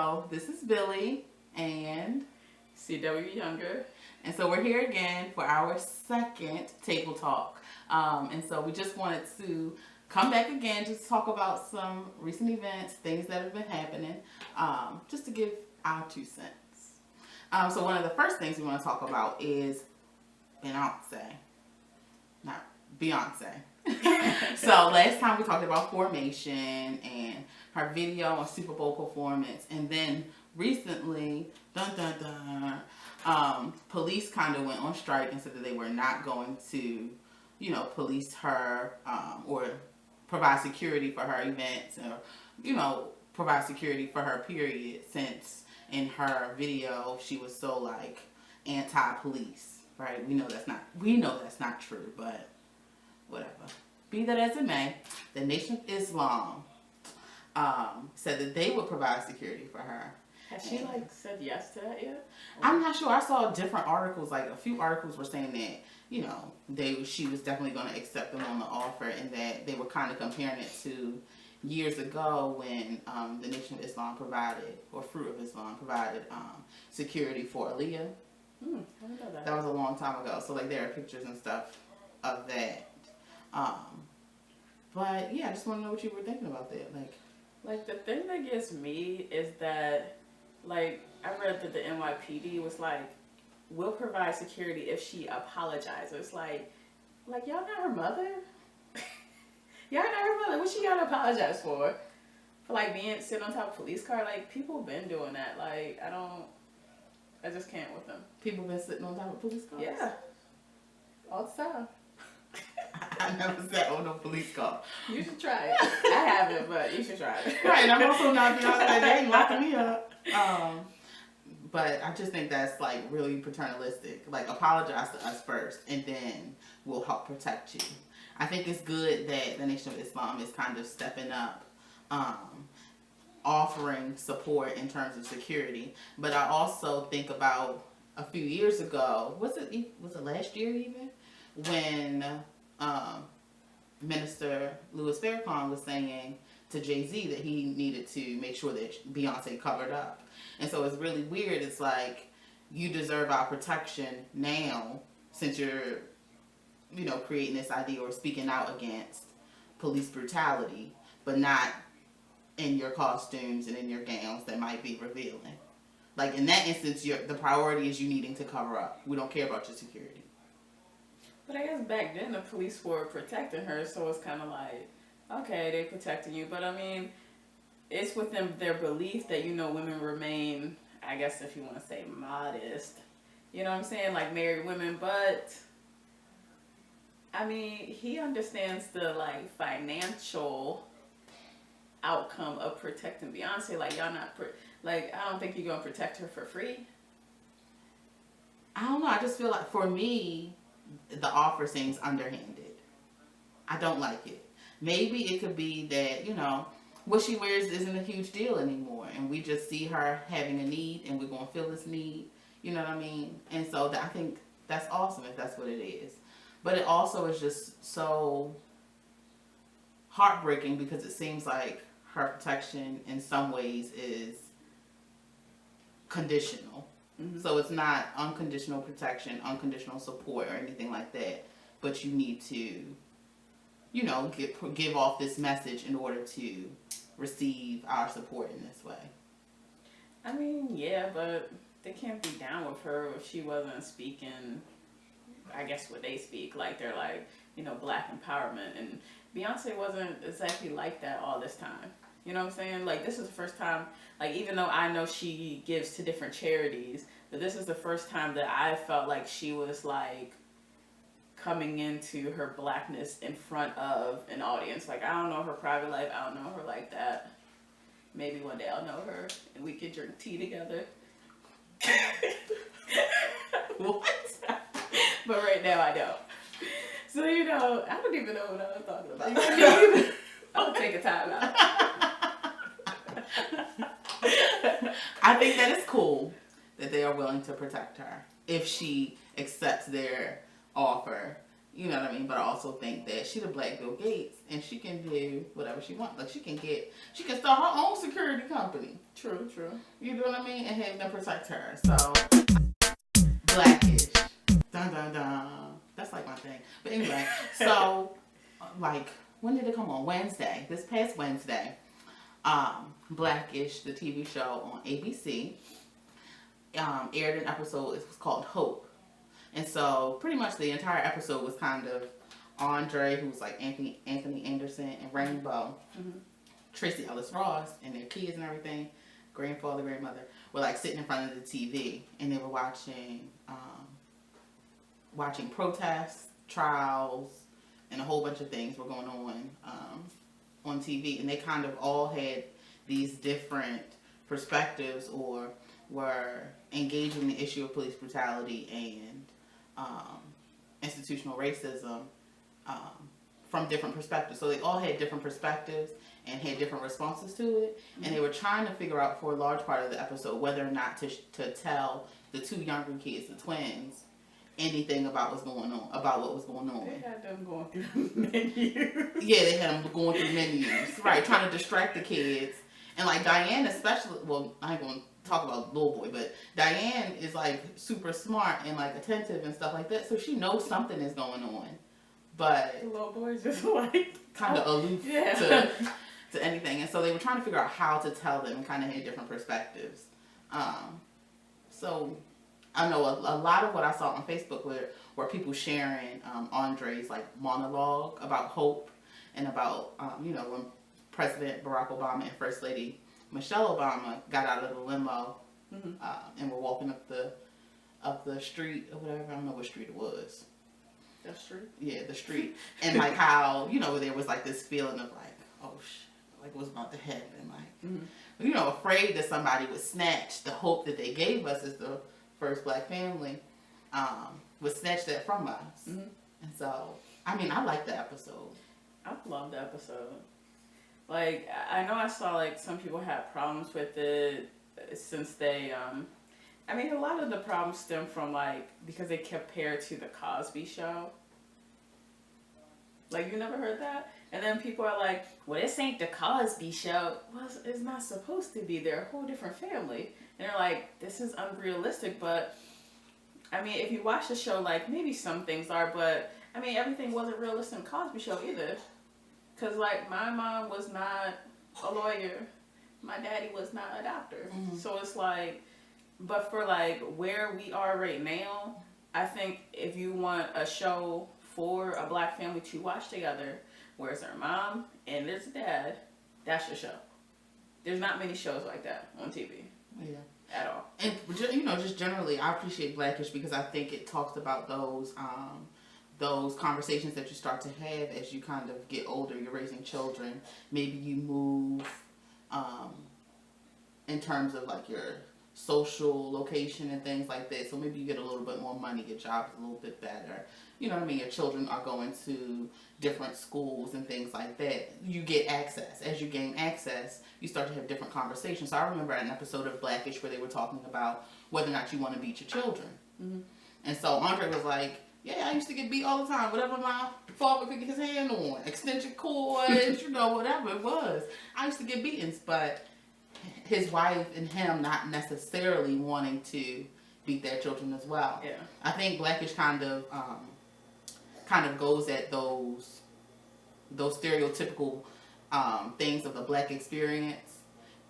so this is Billie and CW Younger. And so we're here again for our second table talk. And so we just wanted to come back again, just talk about some recent events, things that have been happening, just to give our 2 cents. So one of the first things we want to talk about is Beyonce. Not Beyonce. So last time we talked about Formation and her video and Super Bowl performance, and then recently, police kind of went on strike and said that they were not going to, police her or provide security for her events or, provide security for her period, since in her video she was so like anti-police, right? We know that's not true, but whatever. Be that as it may, the Nation of Islam said that they would provide security for her. Has she said yes to that yet? I'm not sure. I saw different articles. Like a few articles were saying that she was definitely going to accept them on the offer, and that they were kind of comparing it to years ago when the Nation of Islam provided, or Fruit of Islam provided security for Aaliyah. I didn't know that. That was a long time ago. So there are pictures and stuff of that. But yeah, I just want to know what you were thinking about that. Like the thing that gets me is that, I read that the NYPD was we'll provide security if she apologizes. Y'all not her mother? Y'all not her mother? What she gotta apologize for? For being sitting on top of a police car? People been doing that. I just can't with them. People been sitting on top of police cars? Yeah. All the time. I never sat on no police car. You should try it. I haven't, but you should try it. Right, and I'm also not Beyonce. They ain't locking me up. But I just think that's really paternalistic. Apologize to us first, and then we'll help protect you. I think it's good that the Nation of Islam is kind of stepping up, offering support in terms of security. But I also think about a few years ago. Was it last year even? When Minister Louis Farrakhan was saying to Jay-Z that he needed to make sure that Beyonce covered up. And so it's really weird. It's you deserve our protection now, since you're, creating this idea or speaking out against police brutality, but not in your costumes and in your gowns that might be revealing. In that instance, the priority is you needing to cover up. We don't care about your security. But I guess back then the police were protecting her, so it's kind of okay, they're protecting you. But I mean, it's within their belief that, women remain, I guess if you want to say modest, you know what I'm saying? Married women. But, I mean, he understands the, financial outcome of protecting Beyonce. Y'all not, I don't think you're going to protect her for free. I don't know. I just feel for me, the offer seems underhanded. I don't like it. Maybe it could be that, what she wears isn't a huge deal anymore, and we just see her having a need, and we're going to fill this need. You know what I mean? And so I think that's awesome if that's what it is. But it also is just so heartbreaking, because it seems like her protection in some ways is conditional. Mm-hmm. So it's not unconditional protection, unconditional support, or anything like that. But you need to, give off this message in order to receive our support in this way. I mean, yeah, but they can't be down with her if she wasn't speaking, I guess, what they speak. They're black empowerment. And Beyonce wasn't exactly like that all this time. You know what I'm saying? This is the first time, even though I know she gives to different charities, but this is the first time that I felt like she was, coming into her blackness in front of an audience. I don't know her private life. I don't know her like that. Maybe one day I'll know her, and we can drink tea together. What? But right now I don't. So, I don't even know what I was talking about. I'll take a time out. I think that it's cool that they are willing to protect her if she accepts their offer You know what I mean? But I also think that she the Black Bill Gates, and she can do whatever she wants. Like she can start her own security company. True. You know what I mean? And have them protect her. So Blackish, dun dun dun. That's like my thing. But anyway, so like when did it come on? Wednesday. This past Wednesday. Blackish, the TV show on ABC, aired an episode. It was called Hope. And so pretty much the entire episode was kind of Andre, who was like Anthony Anderson, and Rainbow, Tracy Ellis Ross, and their kids and everything, grandfather, grandmother, were like sitting in front of the TV, and they were watching protests, trials, and a whole bunch of things were going on TV, and they kind of all had these different perspectives or were engaging the issue of police brutality and institutional racism from different perspectives. So they all had different perspectives and had different responses to it, and they were trying to figure out for a large part of the episode whether or not to tell the two younger kids, the twins, anything about what was going on. They had them going through the menu. Yeah, they had them going through menus, right, trying to distract the kids. And like Diane especially, well, I ain't going to talk about little boy, but Diane is like super smart and like attentive and stuff like that, so she knows something is going on. But the little boy's just like kind of aloof to anything. And so they were trying to figure out how to tell them and kind of had different perspectives. So I know a lot of what I saw on Facebook were people sharing Andre's like monologue about hope and about when President Barack Obama and First Lady Michelle Obama got out of the limo and were walking up the street or whatever. I don't know what street it was. The street? Yeah, the street. And like how there was like this feeling of like, oh shit, like what's about to happen, like afraid that somebody would snatch the hope that they gave us as the first Black family, would snatch that from us. And so, I mean, I like the episode. I love the episode. Like, I know I saw like some people had problems with it since they, I mean, a lot of the problems stem from like, because they compare to the Cosby Show. Like, you never heard that? And then people are like, well, this ain't the Cosby Show. Well, it's not supposed to be. They're a whole different family. And they're like, this is unrealistic. But, I mean, if you watch the show, like, maybe some things are. But, I mean, everything wasn't realistic in the Cosby Show either. Because, like, my mom was not a lawyer. My daddy was not a doctor. So it's like, but for, like, where we are right now, I think if you want a show for a Black family to watch together, where it's their mom and there's dad, that's your show. There's not many shows like that on TV. Yeah. At all. And just generally, I appreciate Blackish because I think it talks about those conversations that you start to have as you kind of get older. You're raising children. Maybe you move in terms of like your social location and things like that. So maybe you get a little bit more money, your job's a little bit better. You know what I mean? Your children are going to different schools and things like that. You get access. As you gain access, you start to have different conversations. So I remember an episode of Blackish where they were talking about whether or not you want to beat your children. And so Andre was like, yeah, I used to get beat all the time. Whatever my father could get his hand on. Extension cords, whatever it was. I used to get beatings, but his wife and him not necessarily wanting to beat their children as well. Yeah. I think Blackish kind of goes at those stereotypical things of the Black experience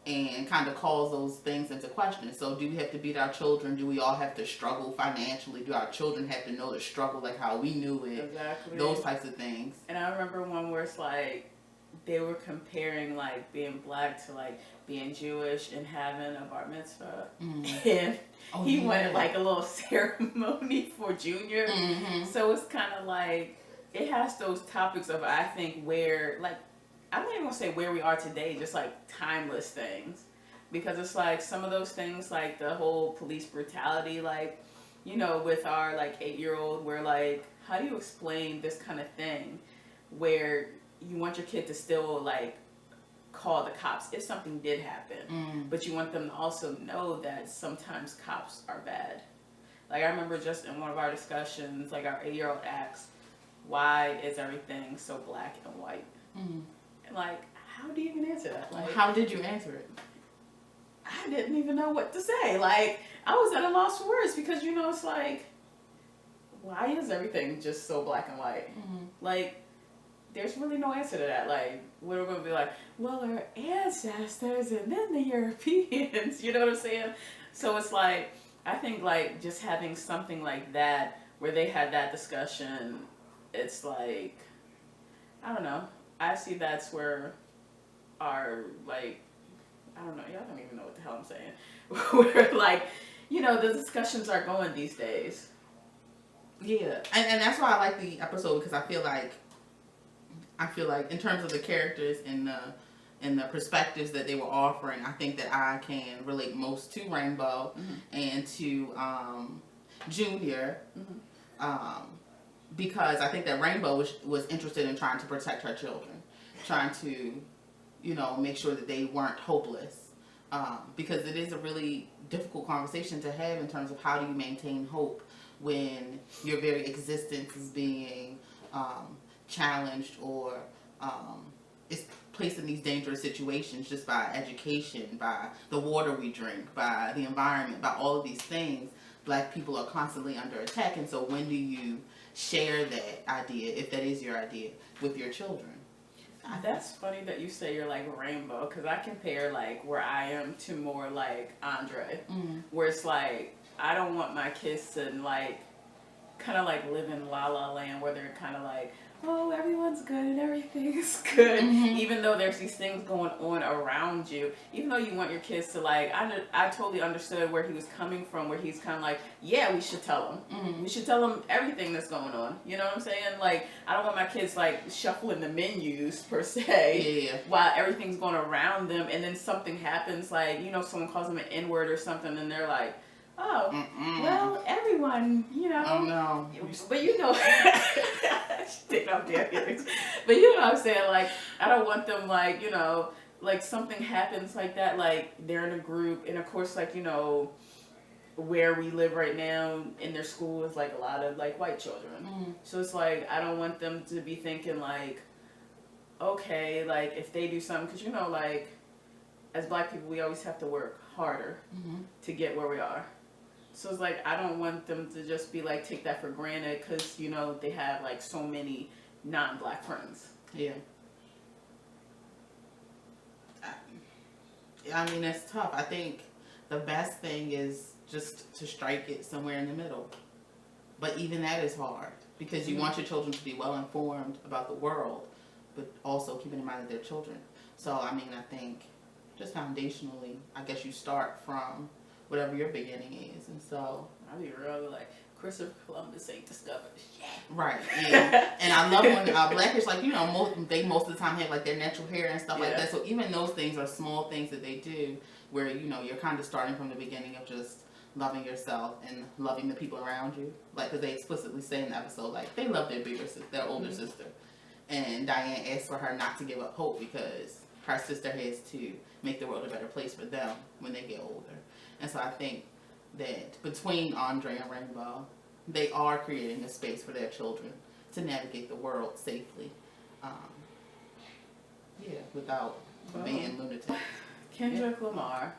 and kind of calls those things into question. So do we have to beat our children? Do we all have to struggle financially? Do our children have to know the struggle like how we knew it? Exactly. Those types of things. And I remember one where it's like they were comparing like being Black to like being Jewish and having a bar mitzvah. And he wanted like a little ceremony for Junior. So it's kind of like it has those topics of, I think, where like, I'm not even gonna say where we are today, just like timeless things, because it's like some of those things, like the whole police brutality, like, with our like 8-year-old, where like, how do you explain this kind of thing where you want your kid to still like call the cops if something did happen, but you want them to also know that sometimes cops are bad. Like I remember just in one of our discussions, like our 8-year-old asked, why is everything so black and white? Mm-hmm. And like, how do you even answer that? Like, how did you answer it? I didn't even know what to say. Like, I was at a loss for words because, you know, it's like, why is everything just so black and white? Mm-hmm. Like, there's really no answer to that. Like, we're going to be like, well, our ancestors and then the Europeans, you know what I'm saying? So it's like, I think like just having something like that where they had that discussion, it's like, I don't know. I see that's where our, like, I don't know, y'all don't even know what the hell I'm saying. Where like, you know, the discussions are going these days. Yeah, and that's why I like the episode, because I feel like in terms of the characters and the perspectives that they were offering, I think that I can relate most to Rainbow and to Junior, because I think that Rainbow was interested in trying to protect her children, trying to, you know, make sure that they weren't hopeless, because it is a really difficult conversation to have in terms of how do you maintain hope when your very existence is being challenged or is placed in these dangerous situations just by education, by the water we drink, by the environment, by all of these things. Black people are constantly under attack, and so when do you share that idea, if that is your idea, with your children? That's funny that you say you're like Rainbow, because I compare like where I am to more like Andre, where it's like I don't want my kids to like kind of like live in La La Land where they're kind of like, oh, everyone's good and everything's good, even though there's these things going on around you. Even though you want your kids to like, I totally understood where he was coming from, where he's kind of like, yeah, we should tell them. We should tell them everything that's going on. You know what I'm saying? Like, I don't want my kids like shuffling the menus per se while everything's going around them, and then something happens, like, you know, someone calls them an N-word or something, and they're like, oh, well, everyone, you know. Oh, no. But you know, but you know what I'm saying? Like, I don't want them, like, you know, like something happens like that, like they're in a group, and of course, like, you know, where we live right now in their school is like a lot of like white children. So it's like, I don't want them to be thinking like, okay, like if they do something, because you know, like, as black people, we always have to work harder to get where we are. So it's like, I don't want them to just be like, take that for granted because, you know, they have like so many non-black friends. Yeah. I mean, it's tough. I think the best thing is just to strike it somewhere in the middle. But even that is hard because you want your children to be well informed about the world, but also keeping in mind that they're children. So, I mean, I think just foundationally, I guess you start from whatever your beginning is, and so I'll be real like Christopher Columbus ain't discovered shit. Right, yeah. And I love when Blackish, like, you know, most of the time have like their natural hair and stuff like that. So even those things are small things that they do where, you know, you're kind of starting from the beginning of just loving yourself and loving the people around you. Like, because they explicitly say in the episode, like, they love their older sister, and Diane asks for her not to give up hope because her sister has to make the world a better place for them when they get older. And so I think that between Andre and Rainbow, they are creating a space for their children to navigate the world safely. Without being lunatic. Kendrick Lamar.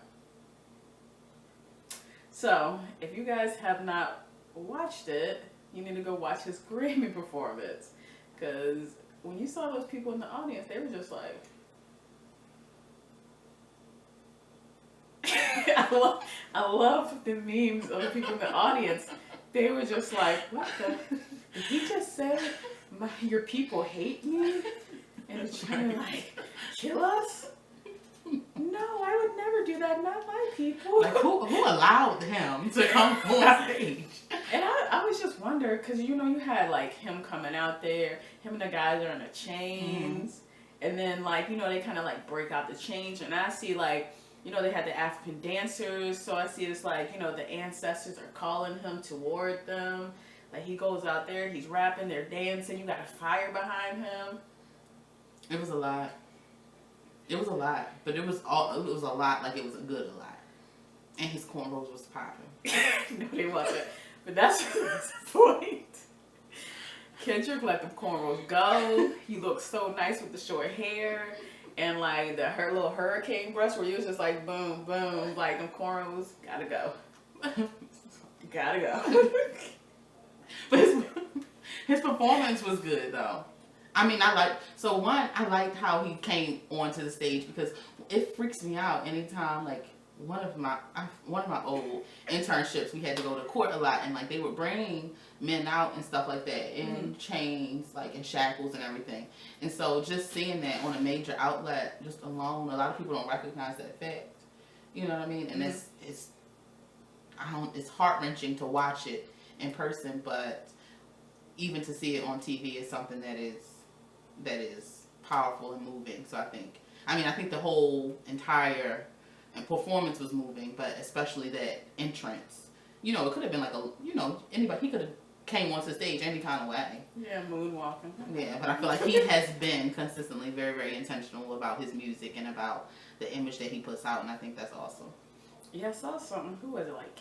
So, if you guys have not watched it, you need to go watch his Grammy performance. Because when you saw those people in the audience, they were just like... I love the memes of the people in the audience. They were just like, what the? Did he just say, your people hate me? And it's trying to like, kill us? No, I would never do that. Not my people. Like, who allowed him to come on stage? And I was just wondering, because, you know, you had like him coming out there, him and the guys are in the chains. And then, like, you know, they kind of like break out the chains. And I see like, you know, they had the African dancers, so I see it's like, you know, the ancestors are calling him toward them. Like, he goes out there, he's rapping, they're dancing, you got a fire behind him. It was a lot. It was a lot, but it was a lot, like it was a good a lot. And his cornrows was popping. No, they wasn't. But that's the point. Kendrick let them cornrows go. He looked so nice with the short hair. And like her little hurricane brush where you was just like boom, boom, like them cornrows, gotta go. Gotta go. But his performance was good though. I mean, I liked how he came onto the stage because it freaks me out anytime like one of my old internships, we had to go to court a lot, and like they would bring men out and stuff like that in chains, like in shackles and everything. And so just seeing that on a major outlet just alone, a lot of people don't recognize that fact. You know what I mean? And it's heart-wrenching to watch it in person, but even to see it on TV is something that is powerful and moving. So I think the whole entire performance was moving, but especially that entrance. You know, it could have been like anybody, he could have came onto the stage any kind of way. Yeah, moonwalking. Yeah, but I feel like he has been consistently very, very intentional about his music and about the image that he puts out, and I think that's awesome. Yeah, I saw something. Who was it? Like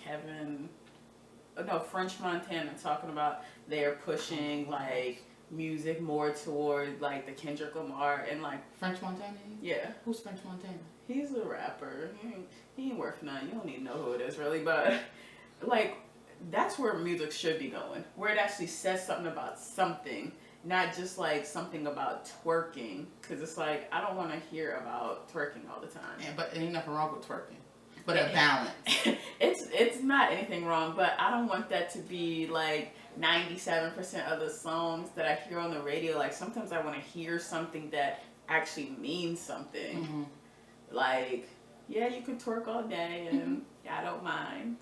French Montana talking about they're pushing like music more toward like the Kendrick Lamar and like French Montana? Yeah. Who's French Montana? He's a rapper. He ain't worth nothing. You don't even know who it is really, but like that's where music should be going. Where it actually says something about something, not just like something about twerking. Because it's like I don't want to hear about twerking all the time. Yeah, but ain't nothing wrong with twerking. But a balance. It's not anything wrong, but I don't want that to be like 97% of the songs that I hear on the radio. Like sometimes I want to hear something that actually means something. Mm-hmm. Like, yeah, you can twerk all day and I don't mind.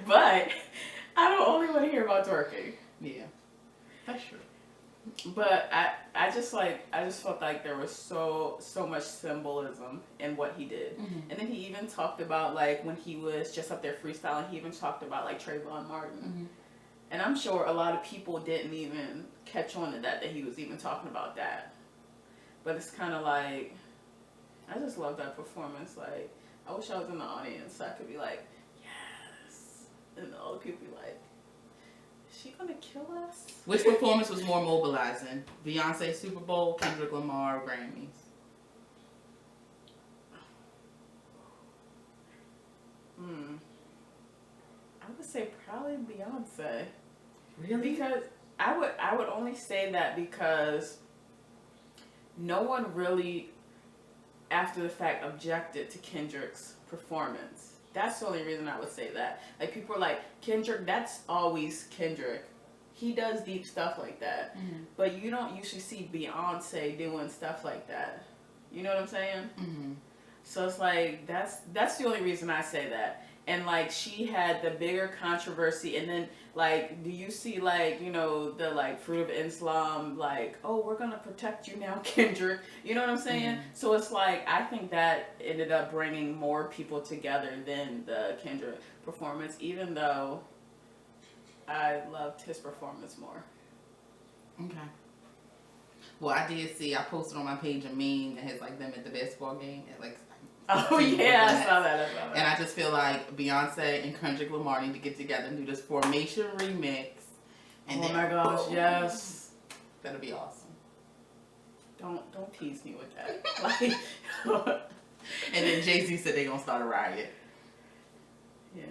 But I don't only want to hear about twerking. Yeah, that's true. But I just felt like there was so much symbolism in what he did. And then he even talked about like when he was just up there freestyling, he even talked about like Trayvon Martin. And I'm sure a lot of people didn't even catch on to that he was even talking about that. But it's kind of like, I just love that performance. Like, I wish I was in the audience so I could be like, yes. And all the people be like, is she gonna kill us? Which performance was more mobilizing? Beyonce Super Bowl, Kendrick Lamar, Grammys? I would say probably Beyonce. Really? Because I would only say that because no one really, after the fact, objected to Kendrick's performance. That's the only reason I would say that. Like, people are like, Kendrick, that's always Kendrick. He does deep stuff like that. But you don't usually see Beyonce doing stuff like that. You know what I'm saying? So it's like, that's the only reason I say that. And like, she had the bigger controversy, and then like, do you see like, you know, the like Fruit of Islam, like, oh, we're gonna protect you now, Kendrick. You know what I'm saying? So it's like, I think that ended up bringing more people together than the Kendrick performance, even though I loved his performance more. Okay. Well, I did see, I posted on my page a meme that has like them at the basketball game at like. Oh yeah, I saw that. And I just feel like Beyonce and Kendrick Lamar need to get together and do this Formation remix. And oh my gosh, yes. That'll be awesome. Don't tease me with that. Like, and then Jay-Z said they're gonna start a riot. Yeah.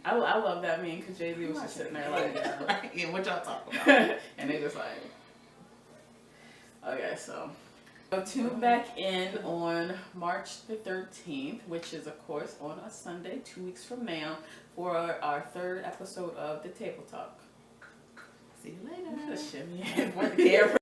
I love that meme because Jay-Z was just sitting there like, right? Yeah, what y'all talking about? And they just like, okay, so tune back in on March the 13th, which is of course on a Sunday, 2 weeks from now, for our third episode of the Table Talk. See you later. Shimmy for the camera.